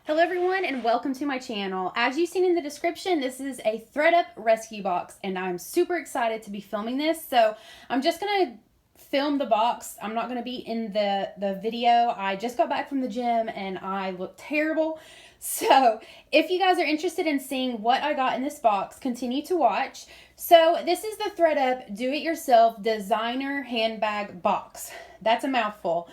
Hello everyone and welcome to my channel. As you've seen in the description, this is a ThredUP rescue box and I'm super excited to be filming this. So I'm just going to film the box. I'm not going to be in the video. I just got back from the gym and I look terrible. So if you guys are interested in seeing what I got in this box, continue to watch. So this is the ThredUP do-it-yourself designer handbag box. That's a mouthful.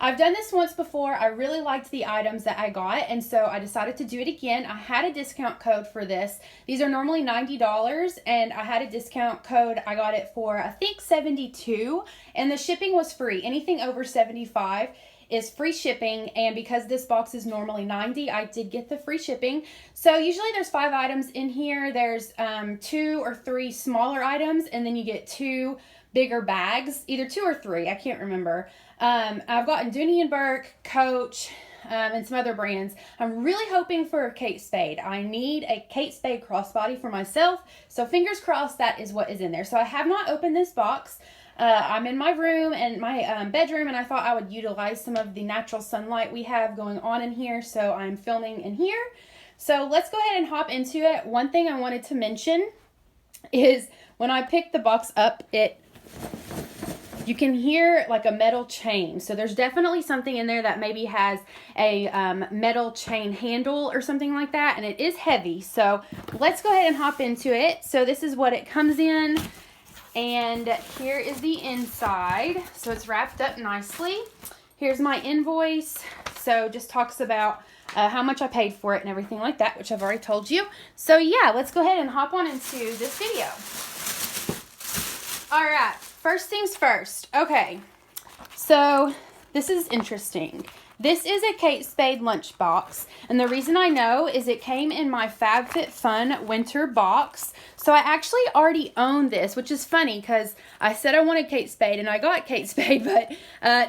I've done this once before. I really liked the items that I got, and so I decided to do it again. I had a discount code for this. These are normally $90, and I had a discount code. I got it for, I think, $72, and the shipping was free. Anything over $75 is free shipping, and because this box is normally $90, I did get the free shipping. So usually there's 5 items in here. There's 2 or 3 smaller items, and then you get 2 bigger bags, either 2 or 3, I can't remember. I've gotten Dooney Bourke, Coach, and some other brands. I'm really hoping for a Kate Spade. I need a Kate Spade crossbody for myself, so fingers crossed that is what is in there. So I have not opened this box. I'm in my room and my bedroom, and I thought I would utilize some of the natural sunlight we have going on in here, so I'm filming in here. So let's go ahead and hop into it. One thing I wanted to mention is when I picked the box up, you can hear like a metal chain. So there's definitely something in there that maybe has a metal chain handle or something like that, and it is heavy. So let's go ahead and hop into it. So this is what it comes in, and here is the inside. So it's wrapped up nicely. Here's my invoice. So just talks about how much I paid for it and everything like that, which I've already told you. So yeah, let's go ahead and hop on into this video. All right. First things first. Okay, so this is interesting. This is a Kate Spade lunchbox, and the reason I know is it came in my FabFitFun winter box. So I actually already own this, which is funny because I said I wanted Kate Spade and I got Kate Spade, but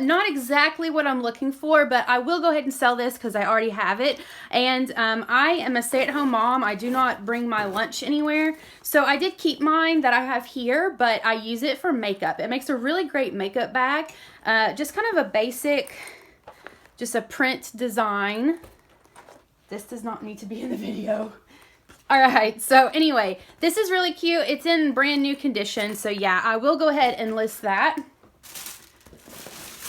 not exactly what I'm looking for. But I will go ahead and sell this because I already have it. And I am a stay-at-home mom. I do not bring my lunch anywhere. So I did keep mine that I have here, but I use it for makeup. It makes a really great makeup bag. Just kind of a basic, just a print design. This does not need to be in the video. All right, so anyway, this is really cute. It's in brand new condition, so yeah, I will go ahead and list that.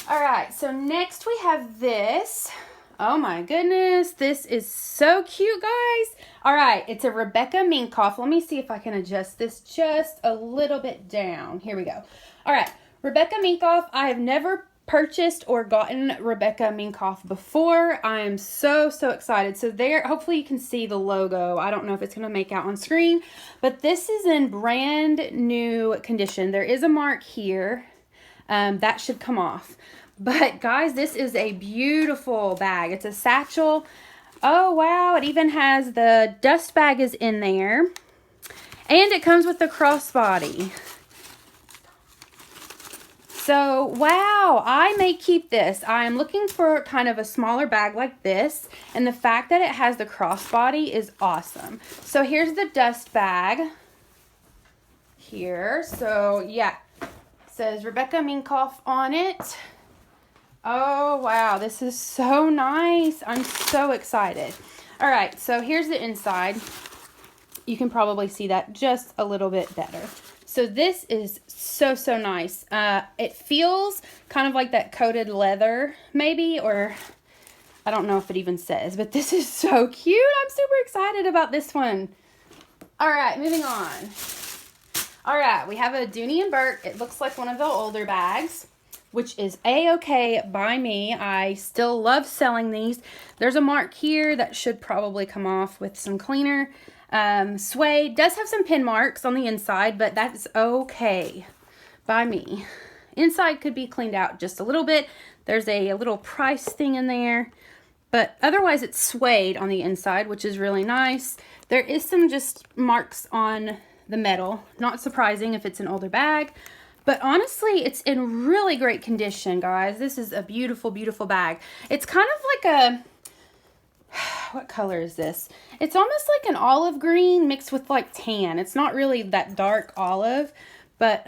All right, so next we have this. Oh my goodness, this is so cute, guys. All right, it's a Rebecca Minkoff. Let me see if I can adjust this just a little bit down. Here we go. All right, Rebecca Minkoff. I have never purchased or gotten Rebecca Minkoff before. I am so excited. So there, hopefully you can see the logo. I don't know if it's going to make out on screen, but this is in brand new condition. There is a mark here that should come off. But guys, this is a beautiful bag. It's a satchel. Oh wow, it even has the dust bag is in there, and it comes with the crossbody. So, wow, I may keep this. I am looking for kind of a smaller bag like this, and the fact that it has the crossbody is awesome. So, here's the dust bag here. So, yeah, it says Rebecca Minkoff on it. Oh, wow, this is so nice. I'm so excited. All right, so here's the inside. You can probably see that just a little bit better. So this is so nice. It feels kind of like that coated leather maybe, or I don't know if it even says, but this is so cute. I'm super excited about this one. All right, moving on. All right, we have a Dooney Bourke. It looks like one of the older bags, which is a-okay by me. I still love selling these. There's a mark here that should probably come off with some cleaner. Suede does have some pin marks on the inside, but that's okay by me. Inside could be cleaned out just a little bit. There's a little price thing in there, but otherwise it's suede on the inside, which is really nice. There is some just marks on the metal. Not surprising if it's an older bag, but honestly, it's in really great condition, guys. This is a beautiful bag. It's kind of like a, what color is this? It's almost like an olive green mixed with like tan. It's not really that dark olive, but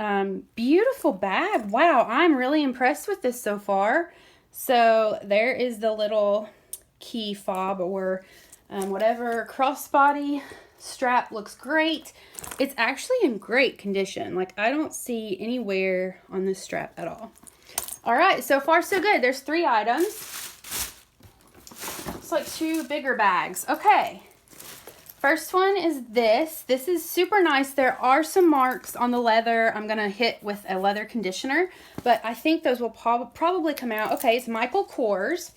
beautiful bag. Wow, I'm really impressed with this so far. So there is the little key fob or whatever. Crossbody strap looks great. It's actually in great condition. Like, I don't see any wear on this strap at all. All right, so far so good. There's 3 items. It's like 2 bigger bags. Okay. First one is this. This is super nice. There are some marks on the leather. I'm going to hit with a leather conditioner, but I think those will probably come out. Okay, it's Michael Kors.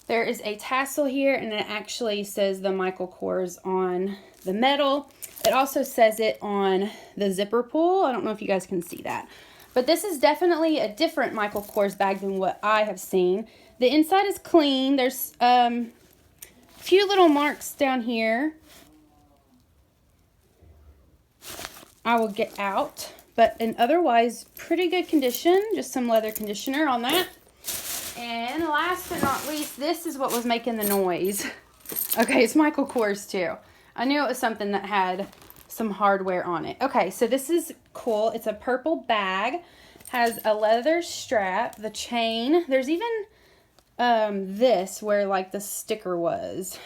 There is a tassel here, and it actually says the Michael Kors on the metal. It also says it on the zipper pull. I don't know if you guys can see that. But this is definitely a different Michael Kors bag than what I have seen. The inside is clean. There's few little marks down here I will get out, but in otherwise pretty good condition. Just some leather conditioner on that. And last but not least, this is what was making the noise. Okay, it's Michael Kors too. I knew it was something that had some hardware on it. Okay, so this is cool. It's a purple bag, has a leather strap, the chain. There's even this where like the sticker was.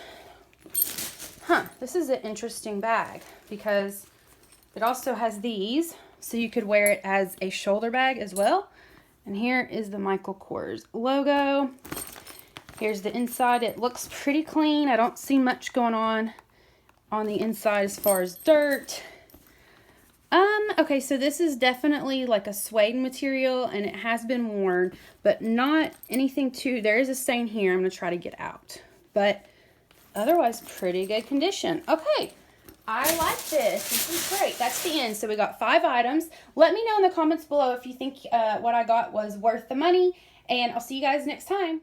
This is an interesting bag because it also has these, so you could wear it as a shoulder bag as well. And here is the Michael Kors logo. Here's the inside. It looks pretty clean. I don't see much going on the inside as far as dirt. Okay, so this is definitely like a suede material, and it has been worn, but not anything too. There is a stain here I'm going to try to get out, but otherwise pretty good condition. Okay, I like this. This is great. That's the end. So we got 5 items. Let me know in the comments below if you think what I got was worth the money, and I'll see you guys next time.